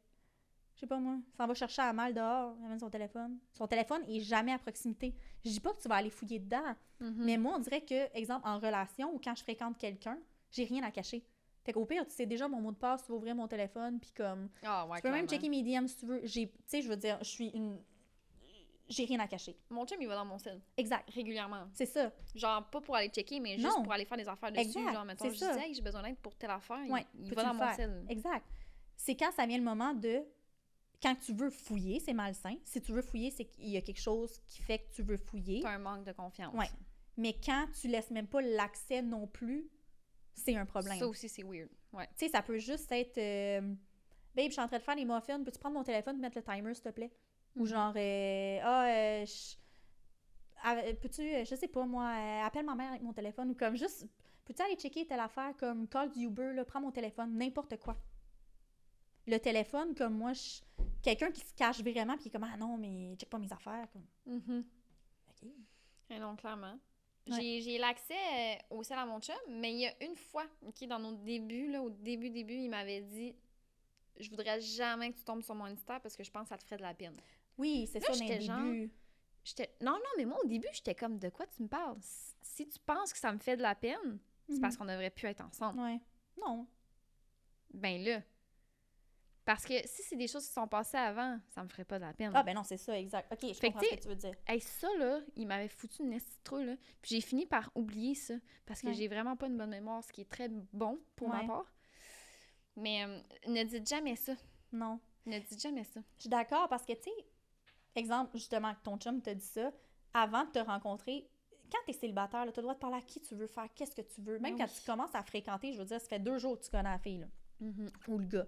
Speaker 1: sais pas moi, il s'en va chercher à mal dehors, il amène son téléphone. Son téléphone est jamais à proximité. Je dis pas que tu vas aller fouiller dedans, mais moi, on dirait que, exemple, en relation ou quand je fréquente quelqu'un, j'ai rien à cacher. Fait qu'au pire, tu sais déjà mon mot de passe, tu vas ouvrir mon téléphone, puis comme...
Speaker 2: Ah, ouais,
Speaker 1: tu peux même
Speaker 2: clairement.
Speaker 1: checker mes DM si tu veux. Tu sais, je veux dire, je suis une... J'ai rien à cacher.
Speaker 2: Mon chum, il va dans mon sel.
Speaker 1: Exact.
Speaker 2: Régulièrement.
Speaker 1: C'est ça.
Speaker 2: Genre, pas pour aller checker, mais juste
Speaker 1: Non.
Speaker 2: pour aller faire des affaires dessus.
Speaker 1: Exact,
Speaker 2: Genre, mettons,
Speaker 1: c'est
Speaker 2: je
Speaker 1: ça.
Speaker 2: disais, hey, j'ai besoin d'aide pour telle affaire.
Speaker 1: Ouais,
Speaker 2: Il
Speaker 1: peux-tu
Speaker 2: va dans
Speaker 1: le
Speaker 2: mon
Speaker 1: faire?
Speaker 2: sel.
Speaker 1: Exact. C'est quand ça vient le moment de... Quand tu veux fouiller, c'est malsain. Si tu veux fouiller, c'est qu'il y a quelque chose qui fait que tu veux fouiller.
Speaker 2: T'as un manque de confiance.
Speaker 1: Ouais. Mais quand tu laisses même pas l'accès non plus, c'est un problème.
Speaker 2: Ça aussi, c'est weird. Ouais.
Speaker 1: Tu sais, ça peut juste être... Babe, je suis en train de faire les muffins. Peux-tu prendre mon téléphone et mettre le timer, s'il te plaît? Ou genre... peux-tu, je sais pas, moi, appelle ma mère avec mon téléphone. Ou comme juste... Peux-tu aller checker telle affaire? Comme call du Uber, là, prends mon téléphone. N'importe quoi. Le téléphone, comme moi, quelqu'un qui se cache vraiment puis qui est comme, ah non, mais check pas mes affaires. Comme... OK.
Speaker 2: Et non, clairement.
Speaker 1: Ouais.
Speaker 2: J'ai l'accès au sel à mon chum, mais il y a une fois, OK, dans nos débuts, là, au début, il m'avait dit « Je voudrais jamais que tu tombes sur mon Insta parce que je pense que ça te ferait de la peine.
Speaker 1: Oui, c'est
Speaker 2: Là,
Speaker 1: ça, dans les
Speaker 2: j'étais genre-
Speaker 1: débuts. »
Speaker 2: Non, mais moi, au début, j'étais comme « De quoi tu me parles? Si tu penses que ça me fait de la peine, c'est parce qu'on devrait plus être ensemble.
Speaker 1: Ouais. Non. »
Speaker 2: Ben là, parce que si c'est des choses qui sont passées avant, ça me ferait pas de la peine.
Speaker 1: Ah ben non, c'est ça, exact. OK, je
Speaker 2: Fait que
Speaker 1: comprends ce que tu veux dire.
Speaker 2: Hey, ça, là, il m'avait foutu une estitreux, là. Puis j'ai fini par oublier ça, parce que
Speaker 1: Ouais.
Speaker 2: j'ai vraiment pas une bonne mémoire, ce qui est très bon pour ma
Speaker 1: Ouais.
Speaker 2: part. Mais ne dites jamais ça.
Speaker 1: Non.
Speaker 2: Ne dites jamais ça.
Speaker 1: Je suis d'accord parce que, tu sais, exemple, justement, que ton chum t'a dit ça, avant de te rencontrer, quand t'es célibataire, tu as le droit de parler à qui tu veux, faire qu'est-ce que tu veux. Même
Speaker 2: Ben
Speaker 1: quand
Speaker 2: oui.
Speaker 1: tu commences à fréquenter, je veux dire, ça fait 2 jours que tu connais la fille, là,
Speaker 2: Mhm.
Speaker 1: ou le gars.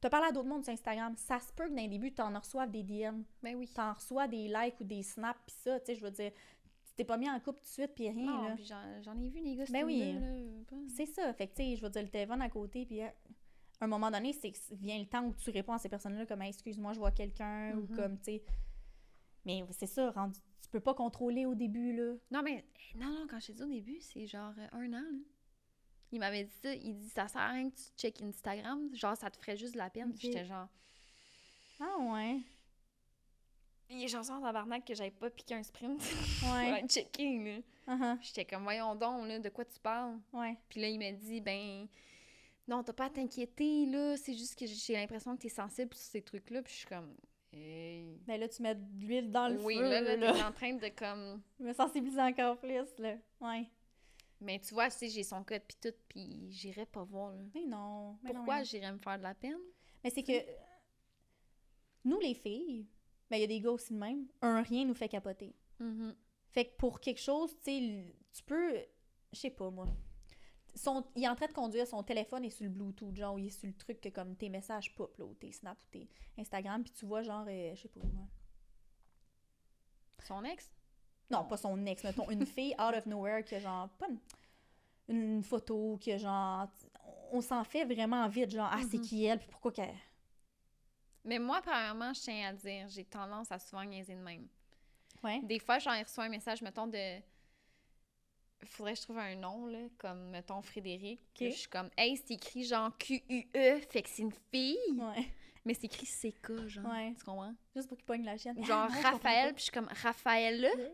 Speaker 1: T'as parlé à d'autres mondes sur Instagram, ça se peut que dans les débuts, t'en reçoives des DM,
Speaker 2: Ben oui.
Speaker 1: t'en reçois des likes ou des snaps, pis ça, tu sais, je veux dire, tu t'es pas mis en couple tout de suite, pis rien,
Speaker 2: Non,
Speaker 1: là.
Speaker 2: puis j'en ai vu des gars
Speaker 1: Ben oui.
Speaker 2: Tinder, là, pas-
Speaker 1: C'est ça, fait que, tu sais, je veux dire, le téléphone à côté, puis à un moment donné, c'est que vient le temps où tu réponds à ces personnes-là comme hey, « excuse-moi, je vois quelqu'un ou
Speaker 2: Mhm.
Speaker 1: comme, tu sais... Mais c'est ça, tu peux pas contrôler au début, là.
Speaker 2: Non, mais non, quand je t'ai dit au début, c'est genre 1 an, là. Il m'avait dit ça, il dit ça sert à rien que tu checkes Instagram, genre ça te ferait juste de la peine.
Speaker 1: Ok.
Speaker 2: J'étais genre,
Speaker 1: Ah ouais?
Speaker 2: il est chanson en tabarnak que j'avais pas piqué un sprint pour
Speaker 1: Ouais.
Speaker 2: aller checker, là.
Speaker 1: Uh-huh.
Speaker 2: J'étais comme, voyons donc, là, de quoi tu parles?
Speaker 1: Ouais.
Speaker 2: Puis là, il m'a dit, ben, non, t'as pas à t'inquiéter, là, c'est juste que j'ai l'impression que t'es sensible sur ces trucs-là. Puis je suis comme, hey.
Speaker 1: Ben là, tu mets de l'huile dans le
Speaker 2: Oui,
Speaker 1: feu,
Speaker 2: là,
Speaker 1: là.
Speaker 2: t'es en train de comme.
Speaker 1: Me sensibiliser encore plus, là. Ouais.
Speaker 2: Mais tu vois, tu sais, j'ai son code puis tout, puis j'irais pas voir, là.
Speaker 1: Mais non. Mais non,
Speaker 2: Pourquoi
Speaker 1: mais non.
Speaker 2: j'irais me faire de la peine?
Speaker 1: Mais c'est que... Nous, les filles, ben il y a des gars aussi de même, un rien nous fait capoter.
Speaker 2: Mhm.
Speaker 1: Fait que pour quelque chose, tu sais, tu peux... Je sais pas, moi. Il est en train de conduire, son téléphone est sur le Bluetooth, genre, il est sur le truc que comme tes messages pop, là, ou tes Snap, ou tes Instagram, puis tu vois, genre, je sais pas, moi.
Speaker 2: Son ex?
Speaker 1: Non, pas son ex, mettons, une fille out of nowhere qui a, genre, pas une photo, qui a, genre... On s'en fait vraiment vite, genre, ah, c'est qui elle, puis pourquoi qu'elle...
Speaker 2: Mais moi, premièrement, je tiens à dire, j'ai tendance à souvent niaiser de même.
Speaker 1: Ouais.
Speaker 2: Des fois, j'en reçois un message, mettons, de Faudrait que je trouve un nom, là, comme, mettons, Frédéric.
Speaker 1: OK.
Speaker 2: Puis je suis comme, hey, c'est écrit genre Q-U-E, fait que c'est une fille.
Speaker 1: Ouais.
Speaker 2: Mais c'est écrit C-K, genre.
Speaker 1: Ouais.
Speaker 2: Tu comprends?
Speaker 1: Juste pour qu'il pogne la chienne.
Speaker 2: Genre
Speaker 1: Ah, non, je comprends
Speaker 2: Raphaël,
Speaker 1: pas.
Speaker 2: puis je suis comme Raphaël.
Speaker 1: Ouais.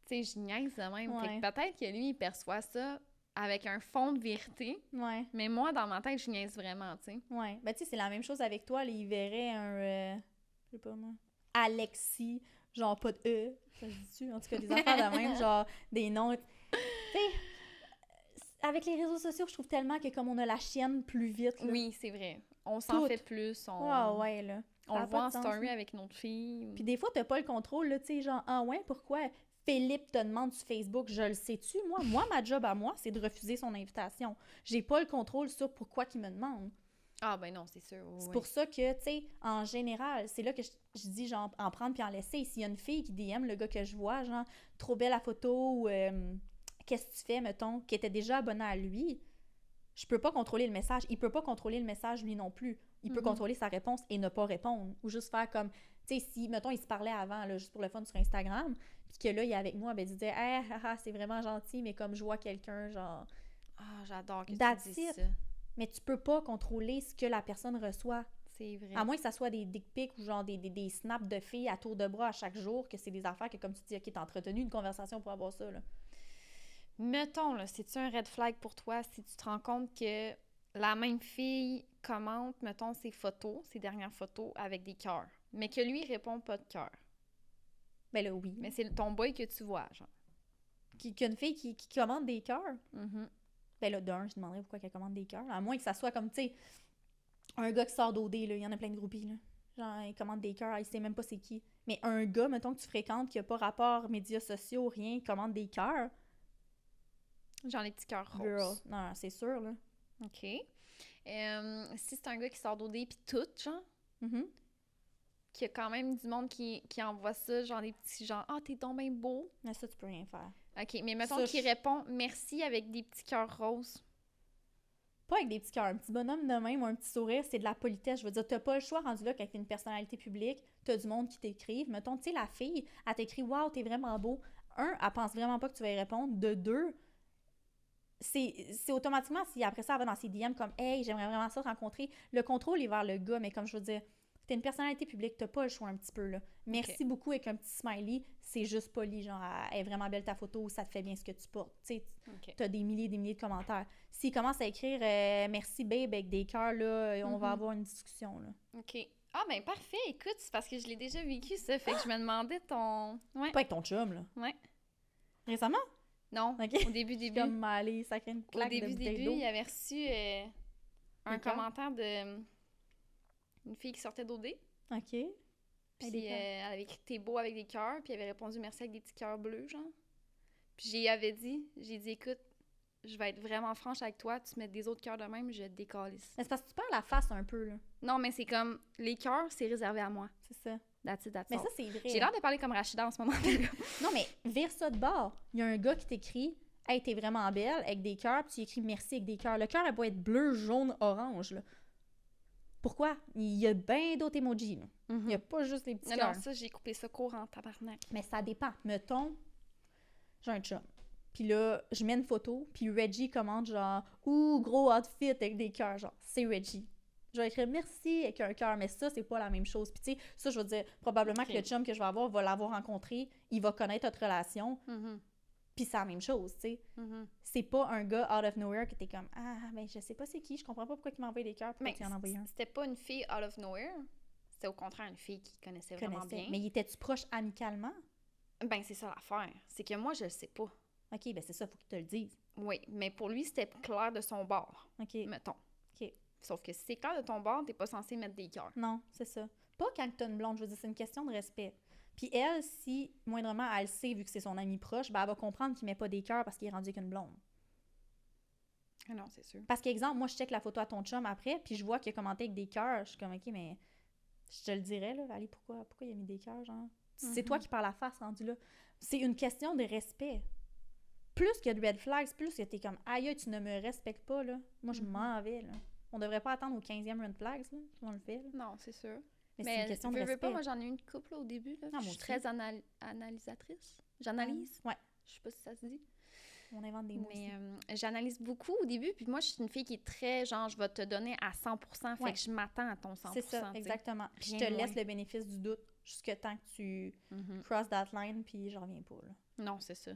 Speaker 2: Tu sais, je niaise de même.
Speaker 1: Ouais.
Speaker 2: Fait que peut-être que lui, il perçoit ça avec un fond de vérité.
Speaker 1: Ouais.
Speaker 2: Mais moi, dans ma tête, je niaise vraiment, tu sais.
Speaker 1: Ouais. Ben, tu sais, c'est la même chose avec toi. Là, il verrait un. Je sais pas moi. Alexis. Genre pas de E. Ça se dit-tu? En tout cas, des affaires de même. Genre des noms. Tu sais, avec les réseaux sociaux, je trouve tellement que comme on a la chienne plus vite. Là.
Speaker 2: Oui, c'est vrai. On s'en
Speaker 1: Tout.
Speaker 2: fait plus.
Speaker 1: Ah ouais, là.
Speaker 2: On
Speaker 1: Ça
Speaker 2: le
Speaker 1: a
Speaker 2: voit
Speaker 1: pas
Speaker 2: en
Speaker 1: de sens,
Speaker 2: story
Speaker 1: là.
Speaker 2: avec une autre fille.
Speaker 1: Puis des fois, t'as pas le contrôle, là, tu sais, genre, ah ouais, pourquoi Philippe te demande sur Facebook, je le sais-tu, moi, ma job à moi, c'est de refuser son invitation. J'ai pas le contrôle sur pourquoi qu'il me demande.
Speaker 2: Ah ben non, c'est sûr. Oui,
Speaker 1: C'est
Speaker 2: oui.
Speaker 1: pour ça que, tu sais, en général, c'est là que je dis, genre, en prendre puis en laisser. S'il y a une fille qui DM le gars que je vois, genre, trop belle la photo ou qu'est-ce que tu fais, mettons, qui était déjà abonné à lui, je peux pas contrôler le message. Il peut pas contrôler le message, lui non plus. Il peut contrôler sa réponse et ne pas répondre. Ou juste faire comme, tu sais, si, mettons, il se parlait avant, là, juste pour le fun sur Instagram, puis que là, il est avec moi, ben, il disait, hey, haha, c'est vraiment gentil, mais comme je vois quelqu'un, genre.
Speaker 2: Ah, j'adore que
Speaker 1: That's
Speaker 2: tu dises
Speaker 1: it.
Speaker 2: ça.
Speaker 1: Mais tu peux pas contrôler ce que la personne reçoit.
Speaker 2: C'est vrai.
Speaker 1: À moins que ça soit des dick pics ou genre des snaps de filles à tour de bras à chaque jour, que c'est des affaires que, comme tu dis, OK, t'as entretenu une conversation pour avoir ça, là.
Speaker 2: Mettons, là, c'est-tu un red flag pour toi si tu te rends compte que la même fille commente, mettons, ses photos, ses dernières photos avec des cœurs, mais que lui, il répond pas de cœur.
Speaker 1: Ben là, oui.
Speaker 2: Mais c'est ton boy que tu vois, genre.
Speaker 1: Qu'une fille qui commande des cœurs.
Speaker 2: Mhm.
Speaker 1: Ben là, d'un, je demanderais pourquoi qu'elle commande des cœurs. À moins que ça soit comme, tu sais, un gars qui sort d'OD, là. Il y en a plein de groupies, là. Genre, il commande des cœurs, il sait même pas c'est qui. Mais un gars, mettons, que tu fréquentes, qui a pas rapport médias sociaux, rien, commande des cœurs.
Speaker 2: Genre les petits cœurs roses.
Speaker 1: Girl. Non, c'est sûr, là.
Speaker 2: OK. Si c'est un gars qui sort d'OD pis tout, genre,
Speaker 1: Mhm.
Speaker 2: qu'il y a quand même du monde qui envoie ça, genre des petits genre « Ah, t'es donc bien beau!
Speaker 1: Mais ça, tu peux rien faire. »
Speaker 2: OK, mais mettons
Speaker 1: Ça,
Speaker 2: qu'il répond « Merci » avec des petits cœurs roses.
Speaker 1: Pas avec des petits cœurs. Un petit bonhomme de même ou un petit sourire, c'est de la politesse. Je veux dire, t'as pas le choix rendu là quand t'es une personnalité publique, t'as du monde qui t'écrive. Mettons, tu sais, la fille, elle t'écrit « Wow, t'es vraiment beau. » Un, elle pense vraiment pas que tu vas y répondre. De deux, c'est automatiquement, si après ça, elle va dans ses DM comme « Hey, j'aimerais vraiment ça te rencontrer », le contrôle est vers le gars, mais comme je veux dire, t'es une personnalité publique, t'as pas le choix un petit peu, là. Merci beaucoup avec un petit smiley, c'est juste poli, genre « Elle est vraiment belle ta photo, ça te fait bien ce que tu portes. » Tu sais,
Speaker 2: OK.
Speaker 1: t'as des milliers et des milliers de commentaires. S'il commence à écrire Merci babe avec des cœurs, là, on va avoir une discussion, là.
Speaker 2: OK. Ah, ben parfait. Écoute, c'est parce que je l'ai déjà vécu, ça. Fait que je me demandais ton... Ouais.
Speaker 1: Pas avec ton chum, là.
Speaker 2: Ouais.
Speaker 1: Récemment?
Speaker 2: Non,
Speaker 1: OK.
Speaker 2: au début.
Speaker 1: Comme aller sacrer une
Speaker 2: Au
Speaker 1: claque de
Speaker 2: début,
Speaker 1: bouteille d'eau.
Speaker 2: il avait reçu un
Speaker 1: Des cœurs?
Speaker 2: commentaire de une fille qui sortait d'OD.
Speaker 1: OK.
Speaker 2: Puis
Speaker 1: des cœurs.
Speaker 2: elle avait écrit « T'es beau avec des cœurs », puis elle avait répondu « Merci » avec des petits cœurs bleus, genre. Puis j'ai dit « Écoute, je vais être vraiment franche avec toi, tu mets des autres cœurs de même, je te décalisse.
Speaker 1: Mais c'est parce que tu perds la face un peu, là. »
Speaker 2: Non, mais c'est comme, les cœurs, c'est réservé à moi.
Speaker 1: C'est ça.
Speaker 2: That's it, that's
Speaker 1: Mais
Speaker 2: all.
Speaker 1: ça, c'est vrai.
Speaker 2: J'ai l'air de parler comme Rachida en ce moment.
Speaker 1: Non, mais vire ça de bord. Il y a un gars qui t'écrit « Hey, t'es vraiment belle » avec des cœurs, puis tu écris « Merci » avec des cœurs. Le cœur, elle peut être bleu, jaune, orange, là. Pourquoi? Il y a bien d'autres emojis, là. Il n'y a pas juste les petits
Speaker 2: Non,
Speaker 1: cœurs.
Speaker 2: non, ça, j'ai coupé ça court en tabarnak.
Speaker 1: Mais ça dépend. Mettons, j'ai un chum. Puis là, je mets une photo, puis Reggie commente genre « Ouh, gros outfit avec des cœurs. » Genre, c'est Reggie. Je vais écrire « Merci » avec un cœur, mais ça, c'est pas la même chose. Puis tu sais, ça, je veux dire, probablement que le chum que je vais avoir va l'avoir rencontré, il va connaître notre relation, puis c'est la même chose, tu sais. C'est pas un gars out of nowhere qui était comme « Ah, ben je sais pas c'est qui, je comprends pas pourquoi il m'a envoyé des cœurs, pourquoi
Speaker 2: Mais
Speaker 1: tu en as envoyé un. »
Speaker 2: c'était pas une fille out of nowhere. C'était au contraire une fille qui connaissait vraiment bien.
Speaker 1: Mais il était-tu proche amicalement?
Speaker 2: Ben, c'est ça l'affaire. C'est que moi, je le sais pas.
Speaker 1: OK, ben c'est ça, faut qu'il te le dise.
Speaker 2: Oui, mais pour lui, c'était clair de son bord,
Speaker 1: OK.
Speaker 2: mettons.
Speaker 1: OK.
Speaker 2: Sauf que si c'est clair de ton bord, t'es pas censé mettre des cœurs.
Speaker 1: Non, c'est ça. Pas quand t'as une blonde, je veux dire, c'est une question de respect. Puis elle, si moindrement elle sait, vu que c'est son ami proche, ben elle va comprendre qu'il met pas des cœurs parce qu'il est rendu avec une blonde.
Speaker 2: Ah non, c'est sûr.
Speaker 1: Parce qu'exemple, moi je check la photo à ton chum après, puis je vois qu'il a commenté avec des cœurs, je suis comme OK, mais je te le dirais là, allez, pourquoi il a mis des cœurs, genre? C'est toi qui parles la face rendu là. C'est une question de respect. Plus qu'il y a de red flags, plus que t'es comme aïe, tu ne me respectes pas là. Moi je m'en vais là. On devrait pas attendre au 15e red flags là, si on le fait là.
Speaker 2: Non, c'est sûr.
Speaker 1: Mais c'est une question de
Speaker 2: veux
Speaker 1: respect.
Speaker 2: pas, moi j'en ai eu une couple au début. Là.
Speaker 1: Ah, moi
Speaker 2: je suis
Speaker 1: aussi.
Speaker 2: très analysatrice. J'analyse.
Speaker 1: Ouais.
Speaker 2: Je sais pas si ça se dit.
Speaker 1: On invente des mots.
Speaker 2: Mais j'analyse beaucoup au début, puis moi, je suis une fille qui est très, genre, je vais te donner à 100%, fait que je m'attends à ton 100%.
Speaker 1: C'est ça, exactement. Je te laisse le bénéfice du doute jusqu'à temps que tu cross that line, puis je reviens pas, là.
Speaker 2: Non, c'est ça.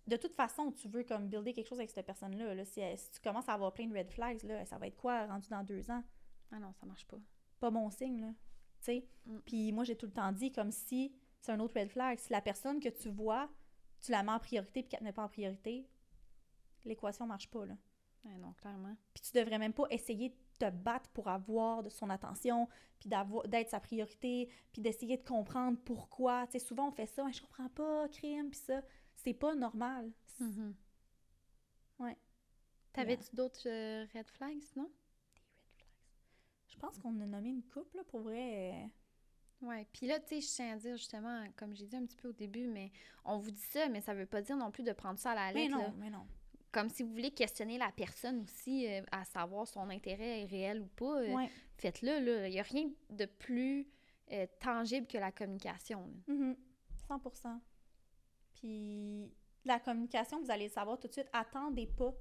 Speaker 1: De toute façon, tu veux comme builder quelque chose avec cette personne-là. Là. Si tu commences à avoir plein de red flags, là, ça va être quoi rendu dans 2 ans?
Speaker 2: Ah non, ça marche pas.
Speaker 1: Pas bon signe, là. Tu sais? Puis moi, j'ai tout le temps dit comme si c'est un autre red flag. Si la personne que tu vois, tu la mets en priorité puis qu'elle te met pas en priorité, l'équation marche pas, là.
Speaker 2: Ah non, clairement.
Speaker 1: Puis tu devrais même pas essayer de te battre pour avoir de son attention, puis d'être sa priorité, puis d'essayer de comprendre pourquoi. Tu sais, souvent, on fait ça, je comprends pas, crime, puis ça. C'est pas normal. Ouais.
Speaker 2: T'avais-tu d'autres red flags, non?
Speaker 1: Des red flags. Je pense qu'on a nommé une couple, là, pour vrai.
Speaker 2: Ouais, puis là, tu sais, je tiens à dire, justement, comme j'ai dit un petit peu au début, mais on vous dit ça, mais ça veut pas dire non plus de prendre ça à la lettre.
Speaker 1: Mais non.
Speaker 2: Comme si vous voulez questionner la personne aussi, à savoir son intérêt est réel ou pas, faites-le, là. Il n'y a rien de plus tangible que la communication.
Speaker 1: 100%. Puis la communication, vous allez le savoir tout de suite. Attendez pas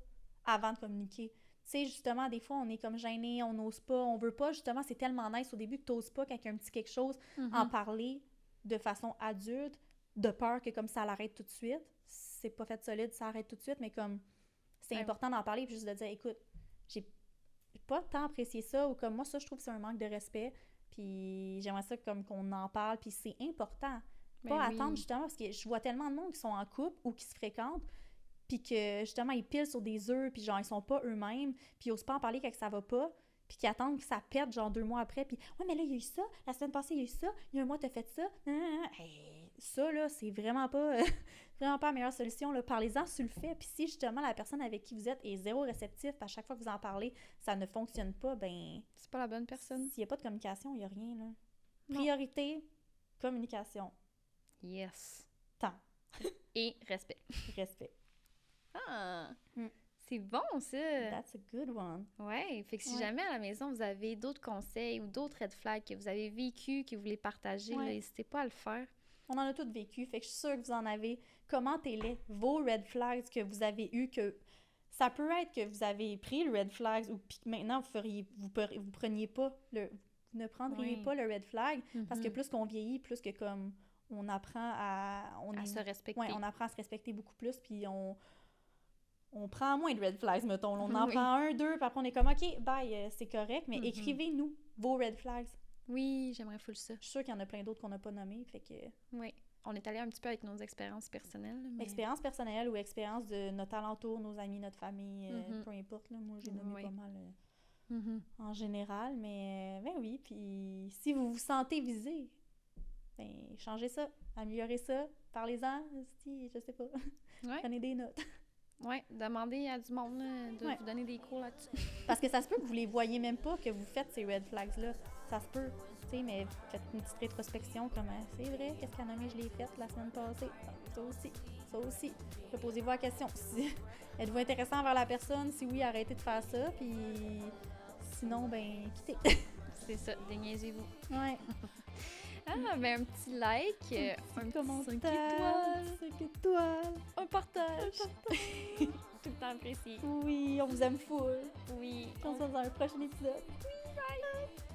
Speaker 1: avant de communiquer. Tu sais, justement, des fois, on est comme gêné, on n'ose pas, on veut pas. Justement, c'est tellement nice au début que tu n'oses pas, quand il y a un petit quelque chose, en parler de façon adulte, de peur que comme ça l'arrête tout de suite. C'est pas fait solide, ça arrête tout de suite, mais comme c'est important d'en parler, puis juste de dire, écoute, j'ai pas tant apprécié ça, ou comme moi, ça, je trouve que c'est un manque de respect, puis j'aimerais ça comme qu'on en parle, puis c'est important. Pas attendre, justement, parce que je vois tellement de monde qui sont en couple ou qui se fréquentent, puis que, justement, ils pilent sur des œufs, puis genre, ils sont pas eux-mêmes, puis ils osent pas en parler quand ça va pas, puis qui attendent que ça pète, genre 2 mois après, puis « Ouais, mais là, il y a eu ça, la semaine passée, il y a eu ça, il y a un mois, t'as fait ça. » Hey, ça, là, c'est vraiment pas la meilleure solution, là. Parlez-en sur le fait, puis si, justement, la personne avec qui vous êtes est zéro réceptif, à chaque fois que vous en parlez, ça ne fonctionne pas, ben...
Speaker 2: C'est pas la bonne personne.
Speaker 1: S'il y a pas de communication, il y a rien, là. Priorité, communication.
Speaker 2: Yes.
Speaker 1: Temps.
Speaker 2: Et respect.
Speaker 1: Respect.
Speaker 2: Ah! C'est bon, ça!
Speaker 1: That's a good one.
Speaker 2: Ouais, fait que si jamais à la maison, vous avez d'autres conseils ou d'autres red flags que vous avez vécu, que vous voulez partager, n'hésitez pas à le faire.
Speaker 1: On en a tous vécu, fait que je suis sûre que vous en avez. Commentez-les, vos red flags que vous avez eus, que ça peut être que vous avez pris le red flag ou puis que maintenant vous preniez pas vous ne prendriez pas le red flag, parce que plus qu'on vieillit, plus que comme on apprend à
Speaker 2: se respecter.
Speaker 1: Ouais, on apprend à se respecter beaucoup plus, puis on prend moins de red flags, mettons. On en prend 1, 2, puis après on est comme, OK, bye, c'est correct, mais écrivez-nous vos red flags.
Speaker 2: Oui, j'aimerais full ça.
Speaker 1: Je suis sûre qu'il y en a plein d'autres qu'on n'a pas nommés, fait que...
Speaker 2: Oui, on est allé un petit peu avec nos expériences personnelles. Mais...
Speaker 1: Expériences personnelles ou expériences de notre alentour, nos amis, notre famille, peu importe, là. Moi, j'ai nommé pas mal en général, mais oui, puis si vous vous sentez visé, ben changez ça, améliorez ça, parlez-en, je sais pas, prenez des notes.
Speaker 2: Oui, demandez à du monde de vous donner des cours là-dessus.
Speaker 1: Parce que ça se peut que vous les voyez même pas, que vous faites ces red flags-là. Ça se peut, tu sais, mais faites une petite rétrospection comme « C'est vrai, qu'est-ce qu'elle a nommé, je l'ai faite la semaine passée. Ça aussi. » Posez-vous la question. Êtes-vous intéressant envers la personne? Si oui, arrêtez de faire ça, puis sinon, ben quittez.
Speaker 2: C'est ça, déniaisez-vous.
Speaker 1: Ouais.
Speaker 2: Ah, ben un petit like, un petit
Speaker 1: commentaire, 5 étoiles,
Speaker 2: un partage. Tout le temps apprécié.
Speaker 1: Oui, on vous aime full.
Speaker 2: Oui.
Speaker 1: On se voit dans un prochain épisode.
Speaker 2: Oui, bye!